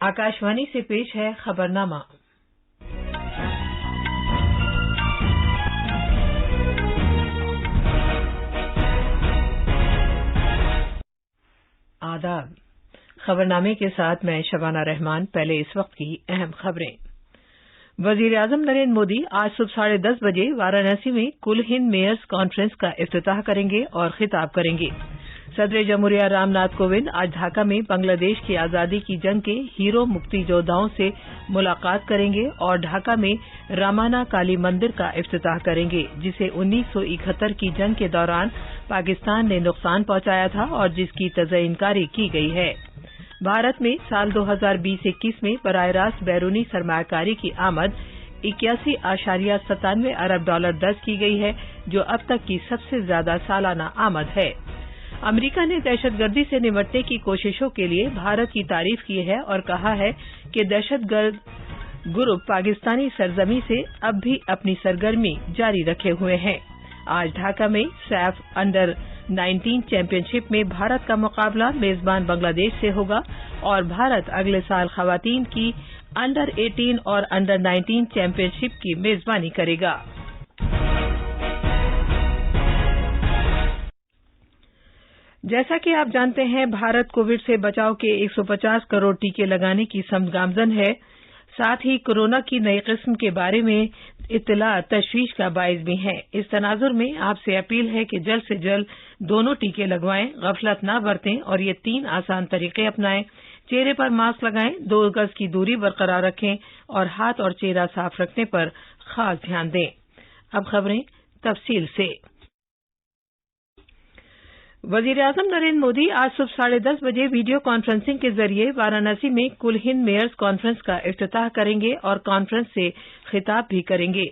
आकाशवाणी से पेश है खबरनामा। आदाब। खबरनामे के साथ मैं शबाना रहमान। पहले इस वक्त की अहम खबरें। वजीर आजम नरेंद्र मोदी आज सुबह 10:30 बजे वाराणसी में कुल हिंद मेयर्स कॉन्फ्रेंस का इफ्तिताह करेंगे और खिताब करेंगे। सदर जमहूरिया रामनाथ कोविंद आज ढाका में बांग्लादेश की आजादी की जंग के हीरो मुक्ति योद्धाओं से मुलाकात करेंगे और ढाका में रामाना काली मंदिर का इफ्तिताह करेंगे, जिसे 1971 की जंग के दौरान पाकिस्तान ने नुकसान पहुंचाया था और जिसकी तज़यिनकारी की गई है। भारत में साल 2020-21 में बराह रास्त बैरूनी सरमायाकारी की आमद 81.97 अरब डॉलर दर्ज की गई है, जो अब तक की सबसे ज्यादा सालाना आमद है। अमेरिका ने दहशतगर्दी से निपटने की कोशिशों के लिए भारत की तारीफ की है और कहा है कि दहशतगर्द ग्रुप पाकिस्तानी सरजमी से अब भी अपनी सरगर्मी जारी रखे हुए हैं। आज ढाका में सैफ अंडर-19 चैंपियनशिप में भारत का मुकाबला मेजबान बांग्लादेश से होगा और भारत अगले साल खवातीन की अंडर-18 और अंडर-19 चैंपियनशिप की मेजबानी करेगा। जैसा कि आप जानते हैं, भारत कोविड से बचाव के 150 करोड़ टीके लगाने की समगामजन है। साथ ही कोरोना की नई किस्म के बारे में इत्तला तशवीश का बाइस भी है। इस तनाजुर में आपसे अपील है कि जल्द से जल्द दोनों टीके लगवाएं, गफलत न बरतें और ये 3 आसान तरीके अपनाएं। चेहरे पर मास्क लगाएं, 2 गज की दूरी बरकरार रखें और हाथ और चेहरा साफ रखने पर खास ध्यान दें। अब खबरें तफसील से। वजीर आजम नरेंद्र मोदी आज सुबह 10:30 बजे वीडियो कॉन्फ्रेंसिंग के जरिए वाराणसी में कुल हिंद मेयर्स कॉन्फ्रेंस का इफ्तिताह करेंगे और कॉन्फ्रेंस से खिताब भी करेंगे।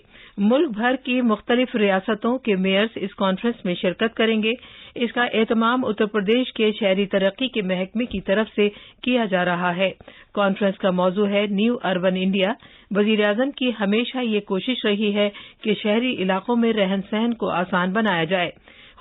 मुल्क भर की मुख्तलिफ रियासतों के मेयर्स इस कॉन्फ्रेंस में शिरकत करेंगे। इसका एहतमाम उत्तर प्रदेश के शहरी तरक्की के महकमे की तरफ से किया जा रहा है। कॉन्फ्रेंस का मौजू है न्यू अर्बन इंडिया। वजीर आजम की हमेशा ये कोशिश रही है कि शहरी इलाकों में रहन सहन को आसान बनाया जाए।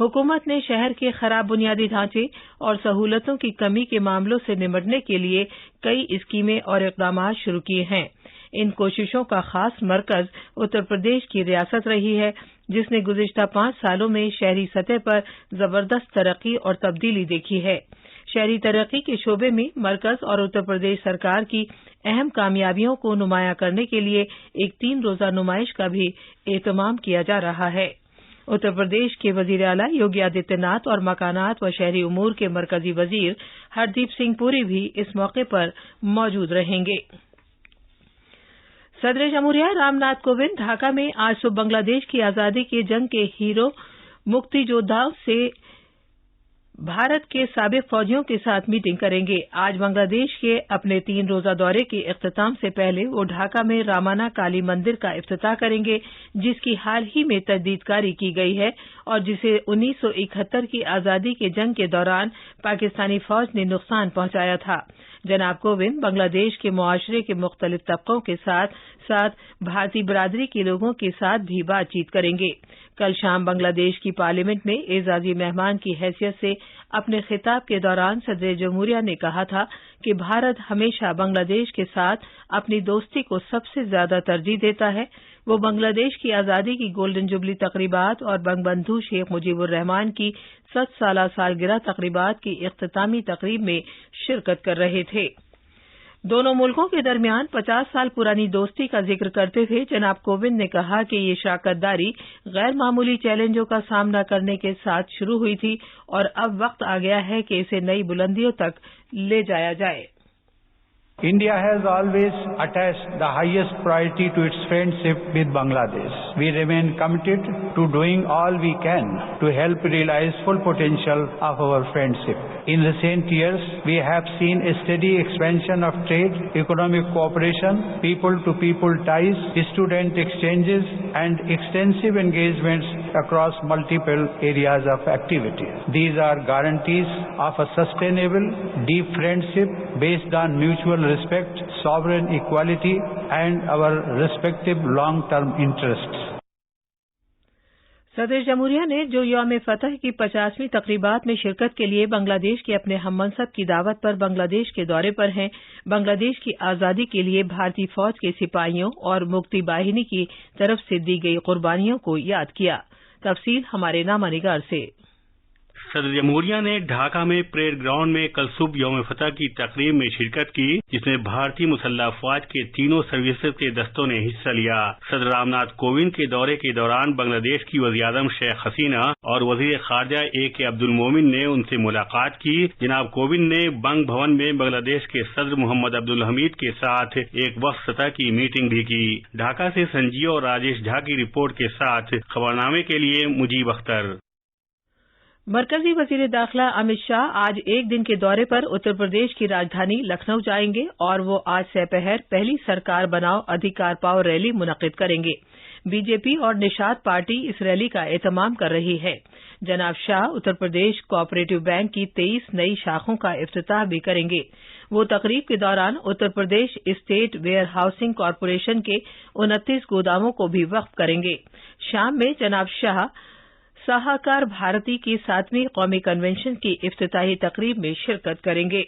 हुकूमत ने शहर के खराब बुनियादी ढांचे और सहूलतों की कमी के मामलों से निपटने के लिए कई स्कीमें और इकदाम शुरू किए हैं। इन कोशिशों का खास मरकज उत्तर प्रदेश की रियासत रही है, जिसने गुज़िश्ता 5 सालों में शहरी सतह पर जबरदस्त तरक्की और तब्दीली देखी है। शहरी तरक्की के शोबे में मरकज और उत्तर प्रदेश सरकार की अहम कामयाबियों को नुमायां करने के लिए एक 3 रोजा नुमाइश का भी एहतमाम किया जा रहा है। उत्तर प्रदेश के वजीर आला योगी आदित्यनाथ और मकानात व शहरी उमूर के मरकजी वजीर हरदीप सिंह पुरी भी इस मौके पर मौजूद रहेंगे। सदर जमहूरिया रामनाथ कोविंद ढाका में आज सुबह बांग्लादेश की आजादी की जंग के हीरो मुक्ति योद्धाओं से भारत के साबिक फौजियों के साथ मीटिंग करेंगे। आज बांग्लादेश के अपने 3 रोजा दौरे के इख्तिताम से पहले वो ढाका में रामाना काली मंदिर का इफ्तिताह करेंगे, जिसकी हाल ही में तजदीदकारी की गई है और जिसे 1971 की आजादी के जंग के दौरान पाकिस्तानी फौज ने नुकसान पहुंचाया था। जनाब कोविंद बांग्लादेश के मुआशरे के मुख्तलिफ तबकों के साथ साथ भारतीय बिरादरी के लोगों के साथ भी बातचीत करेंगे। कल शाम बांग्लादेश की पार्लियामेंट में एजाजी मेहमान की हैसियत से अपने खिताब के दौरान सदर जमहूरिया ने कहा था कि भारत हमेशा बांग्लादेश के साथ अपनी दोस्ती को सबसे ज्यादा तरजीह देता है। वो बांग्लादेश की आजादी की गोल्डन जुबली तकरीबात और बंगबंधु शेख मुजीबुर रहमान की 7 साला सालगिरह तकरीबात की इख्तितामी तकरीब में शिरकत कर रहे थे। दोनों मुल्कों के दरमियान 50 साल पुरानी दोस्ती का जिक्र करते हुए जनाब कोविंद ने कहा कि ये शराकतदारी गैर मामूली चैलेंजों का सामना करने के साथ शुरू हुई थी और अब वक्त आ गया है कि इसे नई बुलंदियों तक ले जाया जाए। India has always attached the highest priority to its friendship with Bangladesh. We remain committed to doing all we can to help realize full potential of our friendship. In recent years, we have seen a steady expansion of trade, economic cooperation, people-to-people ties, student exchanges, and extensive engagements across multiple areas of activity. These are guarantees of a sustainable, deep friendship based on mutual respect, sovereign equality, and our respective long-term interests. صدر جمہوریہ نے جو یوم فتح کی 50ویں تقریبات میں شرکت کے لیے بنگلہ دیش کے اپنے ہم منصب کی دعوت پر بنگلہ دیش کے دورے پر ہیں، بنگلہ دیش کی آزادی کے لیے بھارتی فوج کے سپاہیوں اور مکتی باہنی کی طرف سے دی گئی قربانیوں کو یاد کیا۔ تفصیل ہمارے نامہ نگار سے۔ صدر جمہوریہ نے ڈھاکہ میں پریڈ گراؤنڈ میں کل صبح یوم فتح کی تقریب میں شرکت کی، جس میں بھارتی مسلح افواج کے تینوں سروسز کے دستوں نے حصہ لیا۔ صدر رام ناتھ کووند کے دورے کے دوران بنگلہ دیش کی وزیر اعظم شیخ حسینہ اور وزیر خارجہ AK عبد المومن نے ان سے ملاقات کی۔ جناب کووند نے بنگ بھون میں بنگلہ دیش کے صدر محمد عبد الحمید کے ساتھ ایک وفد سطح کی میٹنگ بھی کی۔ ڈھاکہ سے سنجیو اور راجیش جھا کی رپورٹ کے ساتھ خبرنامے کے لیے مجیب اختر۔ مرکزی وزیر داخلہ امت شاہ آج ایک دن کے دورے پر اتر پردیش کی راجدھانی لکھنؤ جائیں گے اور وہ آج سپہر پہلی سرکار بناؤ ادھیکار پاؤ ریلی منعقد کریں گے۔ بی جے پی اور نشاد پارٹی اس ریلی کا اہتمام کر رہی ہے۔ جناب شاہ اتر پردیش کوآپریٹو بینک کی 23 نئی شاخوں کا افتتاح بھی کریں گے۔ وہ تقریب کے دوران Uttar Pradesh state where housing corporation کے 29 گوداموں کو بھی وقف کریں گے۔ شام میں جناب شاہ ساہاکار بھارتی کی 7ویں قومی کنونشن کی افتتاحی تقریب میں شرکت کریں گے۔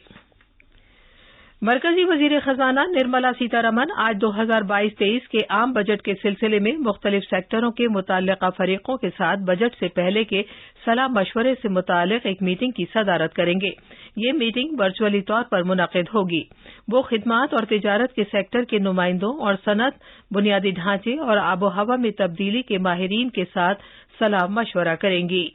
مرکزی وزیر خزانہ نرملا سیتا رمن آج 2022-23 کے عام بجٹ کے سلسلے میں مختلف سیکٹروں کے متعلقہ فریقوں کے ساتھ بجٹ سے پہلے کے صلاح مشورے سے متعلق ایک میٹنگ کی صدارت کریں گے۔ یہ میٹنگ ورچوئلی طور پر منعقد ہوگی۔ وہ خدمات اور تجارت کے سیکٹر کے نمائندوں اور صنعت، بنیادی ڈھانچے اور آب و ہوا میں تبدیلی کے ماہرین کے ساتھ صلاح مشورہ کریں گی۔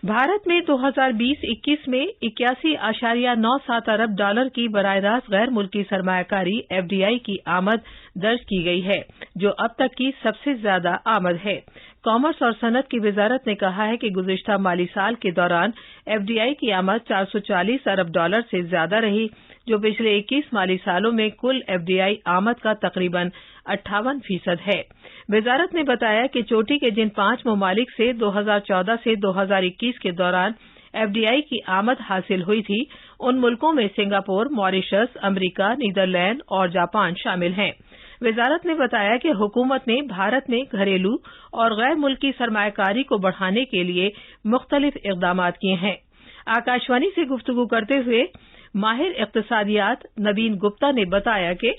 بھارت میں 2020-21 میں 81.97 ارب ڈالر کی براہ راست غیر ملکی سرمایہ کاری FDI کی آمد درج کی گئی ہے، جو اب تک کی سب سے زیادہ آمد ہے۔ کامرس اور صنعت کی وزارت نے کہا ہے کہ گزشتہ مالی سال کے دوران FDI کی آمد 440 ارب ڈالر سے زیادہ رہی، جو پچھلے 21 مالی سالوں میں کل FDI آمد کا تقریباً 58% ہے۔ وزارت نے بتایا کہ چوٹی کے جن 5 ممالک سے 2014 سے 2021 کے دوران FDI کی آمد حاصل ہوئی تھی، ان ملکوں میں سنگاپور، ماریشس، امریکہ، نیدرلینڈ اور جاپان شامل ہیں۔ وزارت نے بتایا کہ حکومت نے بھارت میں گھریلو اور غیر ملکی سرمایہ کاری کو بڑھانے کے لیے مختلف اقدامات کیے ہیں۔ آکاشوانی سے گفتگو کرتے ہوئے ماہر اقتصادیات نوین گپتا نے بتایا کہ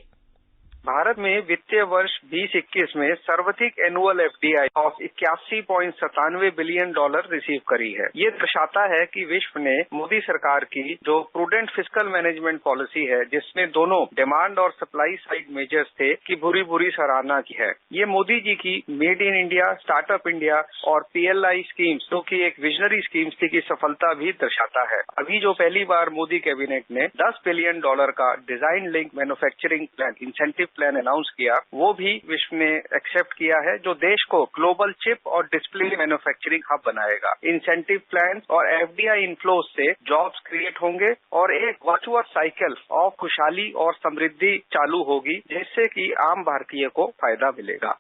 भारत में वित्तीय वर्ष 2021 में सर्वाधिक annual FDI of 81.97 billion dollar receive करी है। ये दर्शाता है कि विश्व ने मोदी सरकार की जो प्रूडेंट फिस्कल मैनेजमेंट पॉलिसी है, जिसमें दोनों डिमांड और सप्लाई साइड मेजर्स थे, की बुरी सराहना की है। ये मोदी जी की made in India, startup India और PLI स्कीम्स, जो की एक विजनरी स्कीम्स थी, की सफलता भी दर्शाता है। अभी जो पहली बार मोदी कैबिनेट ने $10 बिलियन का design link manufacturing plan incentive plan announce किया, वो भी विश्व ने एक्सेप्ट किया है, जो देश को ग्लोबल चिप और डिस्प्ले मैन्युफैक्चरिंग हब बनाएगा। इंसेंटिव प्लान और FDI इनफ्लोज से जॉब्स क्रिएट होंगे और एक वर्चुअस साइकिल ऑफ खुशहाली और समृद्धि चालू होगी, जिससे कि आम भारतीय को फायदा मिलेगा।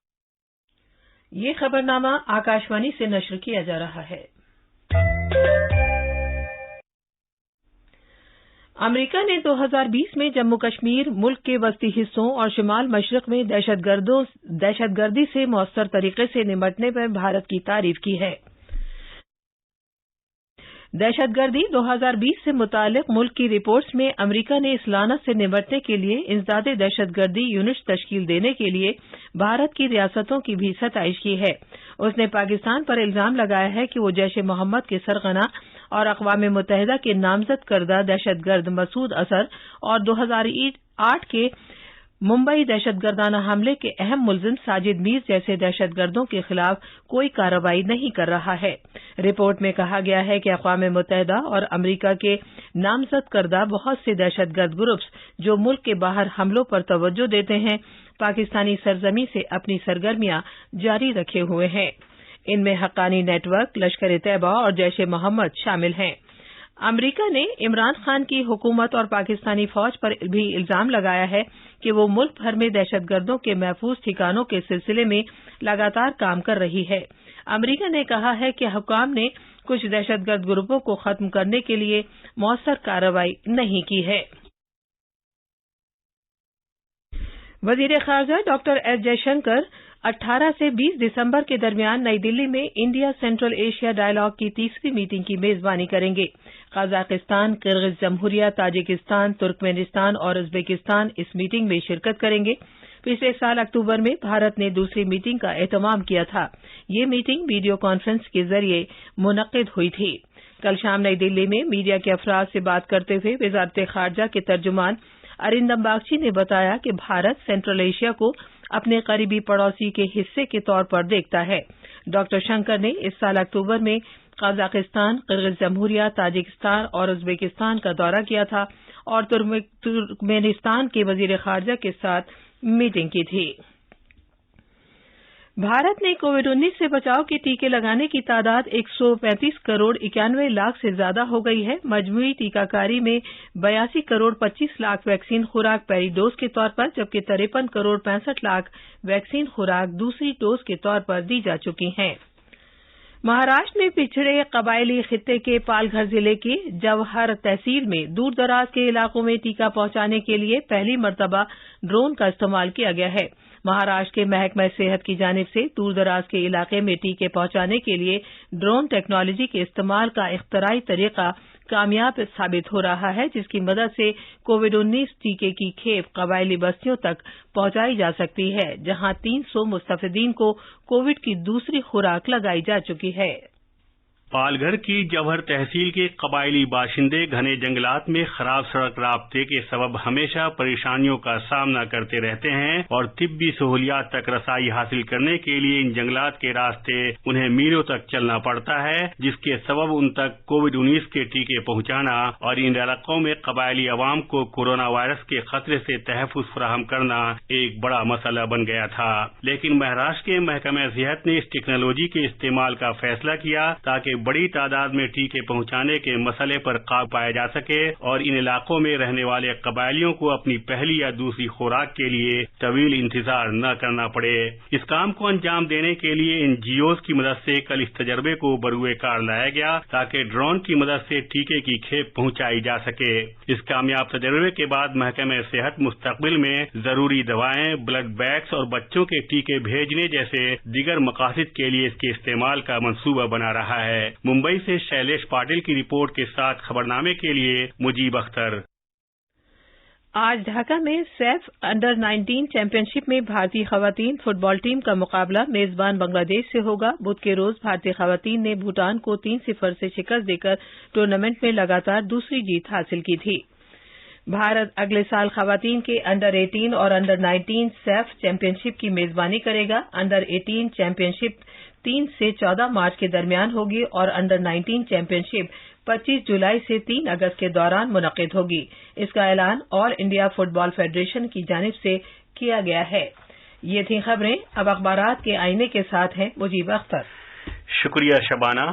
ये खबरनामा आकाशवाणी से नश्र किया जा रहा है। अमेरिका ने 2020 में जम्मू कश्मीर, मुल्क के वस्ती हिस्सों और शुमाल मशरक में दहशतगर्दी से मौसर तरीके से निपटने पर भारत की तारीफ की है। दहशतगर्दी 2020 से मुतालिक मुल्क की रिपोर्ट्स में अमेरिका ने इस लानत से निपटने के लिए इंसदादे दहशतगर्दी यूनिट्स तश्कील देने के लिए भारत की रियासतों की भी सताइश की है। उसने पाकिस्तान पर इल्जाम लगाया है कि वो जैश ए मोहम्मद के सरगना और अक़वाम मुत्तहिदा के नामजद करदा दहशतगर्द मसूद अजहर और 2008 के मुंबई दहशतगर्दाना हमले के अहम मुलजिम साजिद मीर जैसे दहशतगर्दों के खिलाफ कोई कार्रवाई नहीं कर रहा है। रिपोर्ट में कहा गया है कि अक़वाम मुत्तहिदा और अमेरिका के नामजद करदा बहुत से दहशतगर्द ग्रुप्स जो मुल्क के बाहर हमलों पर तवज्जो देते हैं, पाकिस्तानी सरजमी से अपनी सरगर्मियां जारी रखे हुए हैं। इनमें हक्कानी नेटवर्क, लश्कर-ए-तैयबा और जैश-ए-मोहम्मद शामिल हैं। अमेरिका ने इमरान खान की हुकूमत और पाकिस्तानी फौज पर भी इल्जाम लगाया है कि वो मुल्क भर में दहशतगर्दों के महफूज ठिकानों के सिलसिले में लगातार काम कर रही है। अमेरिका ने कहा है कि हुक्काम ने कुछ दहशतगर्द ग्रुपों को खत्म करने के लिए मौसर कार्रवाई नहीं की है। वजीर खारजा डॉक्टर एस जयशंकर 18 से 20 दिसंबर के दरमियान नई दिल्ली में इंडिया सेंट्रल एशिया डायलॉग की तीसरी मीटिंग की मेजबानी करेंगे। कजाकिस्तान, किर्गिज जमहूरिया, ताजिकिस्तान, तुर्कमेनिस्तान और उज्बेकिस्तान इस मीटिंग में शिरकत करेंगे। पिछले साल अक्टूबर में भारत ने दूसरी मीटिंग का एहतमाम किया था। ये मीटिंग वीडियो कॉन्फ्रेंस के जरिए मुनक्किद हुई थी। कल शाम नई दिल्ली में मीडिया के अफराद से बात करते हुए वजारत खारजा के तर्जुमान अरिंदम बागची ने बताया कि भारत सेंट्रल एशिया को अपने करीबी पड़ोसी के हिस्से के तौर पर देखता है। डॉक्टर शंकर ने इस साल अक्टूबर में कजाकिस्तान, किर्गिज जमहूरिया, ताजिकिस्तान और उज्बेकिस्तान का दौरा किया था और तुर्कमेनिस्तान के वजीर खारजा के साथ मीटिंग की थी। भारत ने कोविड-19 से बचाव के टीके लगाने की तादाद 135 करोड़ 91 लाख से ज्यादा हो गई है। मजमूई टीकाकारी में 82 करोड़ 25 लाख वैक्सीन खुराक पहली डोज के तौर पर, जबकि 53 करोड़ 65 लाख वैक्सीन खुराक दूसरी डोज के तौर पर दी जा चुकी हैं। महाराष्ट्र में पिछड़े कबायली खित्ते के पालघर जिले के जवाहर तहसील में दूर दराज के इलाकों में टीका पहुंचाने के लिए पहली मर्तबा ड्रोन का इस्तेमाल किया गया है। महाराष्ट्र के महकमा सेहत की जानिब से दूर दराज के इलाके में टीके पहुंचाने के लिए ड्रोन टेक्नोलॉजी के इस्तेमाल का इख्तराई तरीका कामयाब साबित हो रहा है, जिसकी मदद से कोविड-19 टीके की खेप कबायली बस्तियों तक पहुंचाई जा सकती है, जहां 300 मुस्तफिदीन को कोविड की दूसरी खुराक लगाई जा चुकी है। पालघर की जवाहर तहसील के कबायली बाशिंदे घने जंगलात में खराब सड़क राब्ते के सबब हमेशा परेशानियों का सामना करते रहते हैं और तिब्बी सहूलियात तक रसाई हासिल करने के लिए इन जंगलात के रास्ते उन्हें मीलों तक चलना पड़ता है, जिसके सबब उन तक कोविड-19 के टीके पहुंचाना और इन इलाकों में कबायली अवाम को कोरोना वायरस के खतरे से तहफ़्फ़ुज़ फराहम करना एक बड़ा मसला बन गया था। लेकिन महाराष्ट्र के महकमा सेहत ने इस टेक्नोलॉजी के इस्तेमाल का फैसला किया ताकि बड़ी तादाद में टीके पहुंचाने के मसले पर काबू पाया जा सके और इन इलाकों में रहने वाले कबायलियों को अपनी पहली या दूसरी खुराक के लिए तवील इंतजार न करना पड़े। इस काम को अंजाम देने के लिए एनजीओ की मदद से कल इस तजर्बे को बरूए कार लाया गया ताकि ड्रोन की मदद से टीके की खेप पहुंचाई जा सके। इस कामयाब तजर्बे के बाद महकमा सेहत मुस्तकबिल में जरूरी दवाएं, ब्लड बैंक्स और बच्चों के टीके भेजने जैसे दीगर मकासद के लिए इसके इस्तेमाल का मंसूबा बना रहा है। मुंबई से शैलेश पाटिल की रिपोर्ट के साथ खबरनामे के लिए मुजीब अख्तर। आज ढाका में सैफ अंडर 19 चैंपियनशिप में भारतीय खवातीन फुटबॉल टीम का मुकाबला मेजबान बांग्लादेश से होगा। बुध के रोज भारतीय खवातीन ने भूटान को 3-0 से शिकस्त देकर टूर्नामेंट में लगातार दूसरी जीत हासिल की थी। भारत अगले साल खवातीन के अंडर 18 और अंडर 19 सैफ चैंपियनशिप की मेजबानी करेगा। अंडर 18 चैंपियनशिप 3 से 14 मार्च के दरमियान होगी और अंडर 19 चैंपियनशिप 25 जुलाई से 3 अगस्त के दौरान मुनक्किद होगी। इसका ऐलान ऑल इंडिया फुटबॉल फेडरेशन की जानिब से किया गया है। ये थी खबरें। अब अखबारात के आईने के साथ हैं मुजीब अख्तर। शुक्रिया शबाना।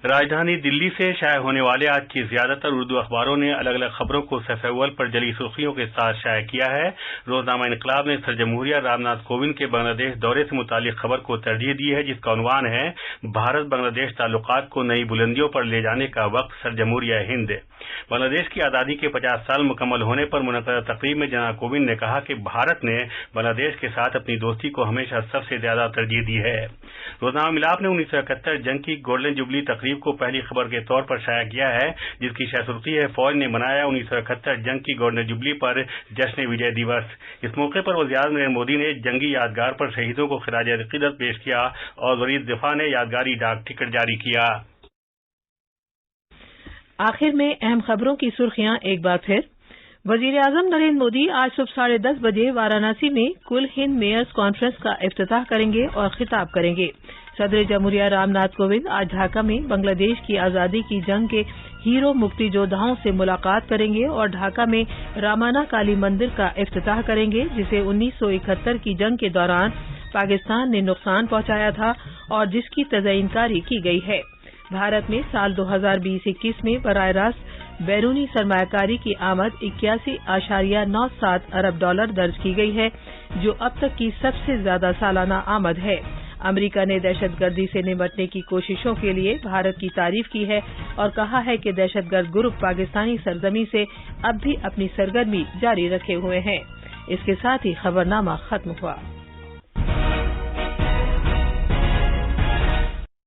राजधानी दिल्ली से शाया होने वाले आज की ज्यादातर उर्दू अखबारों ने अलग अलग खबरों को सफ़े अव्वल पर जली सुर्खियों के साथ शाया किया है। रोजनामा इनकलाब ने सर जमहूरिया रामनाथ कोविंद के बांग्लादेश दौरे से मुतालिक खबर को तरजीह दी है, जिसका उन्वान है भारत बांग्लादेश ताल्लुकात को नई बुलंदियों पर ले जाने का वक्त, सर जमहूरिया हिंद। बांग्लादेश की आज़ादी के 50 साल मुकम्मल होने पर मुनक़्क़दा तक़रीब में जनाब कोविंद ने कहा कि भारत ने बांग्लादेश के साथ अपनी दोस्ती को हमेशा सबसे ज्यादा तरजीह दी है। रोजनामा मिलाप ने 1971 जंग की गोल्डन जुबली तकरीब को पहली खबर के तौर पर शाया किया है, जिसकी शायसुर्खी है फौज ने मनाया 1971 जंग की गोल्डन जुबली पर जश्न विजय दिवस। इस मौके पर वज़ीर-ए-आज़म नरेंद्र मोदी ने जंगी यादगार पर शहीदों को खिराज अक़ीदत पेश किया और वज़ीर दिफा ने यादगारी डाक टिकट जारी किया। आखिर में अहम खबरों की सुर्खियां एक बार फिर। वज़ीर-ए-आज़म नरेंद्र मोदी आज सुबह 10:30 बजे वाराणसी में कुल हिंद मेयर्स कॉन्फ्रेंस का इफ्तिताह करेंगे और खिताब करेंगे। सदर जमहूरिया रामनाथ कोविंद आज ढाका में बांग्लादेश की आज़ादी की जंग के हीरो मुक्ति योद्धाओं से मुलाकात करेंगे और ढाका में रामाना काली मंदिर का इफ्तिताह करेंगे, जिसे 1971 की जंग के दौरान पाकिस्तान ने नुकसान पहुंचाया था और जिसकी तज़यीनकारी की गई है। भारत में साल 2020-21 में बराह रास्त बैरूनी सरमायाकारी की आमद 81.97 अरब डॉलर दर्ज की गई है, जो अब तक की सबसे ज्यादा सालाना आमद है। अमेरिका ने दहशतगर्दी से निपटने की कोशिशों के लिए भारत की तारीफ की है और कहा है कि दहशतगर्द ग्रुप पाकिस्तानी सरजमी से अब भी अपनी सरगर्मी जारी रखे हुए हैं। इसके साथ ही खबरनामा खत्म हुआ।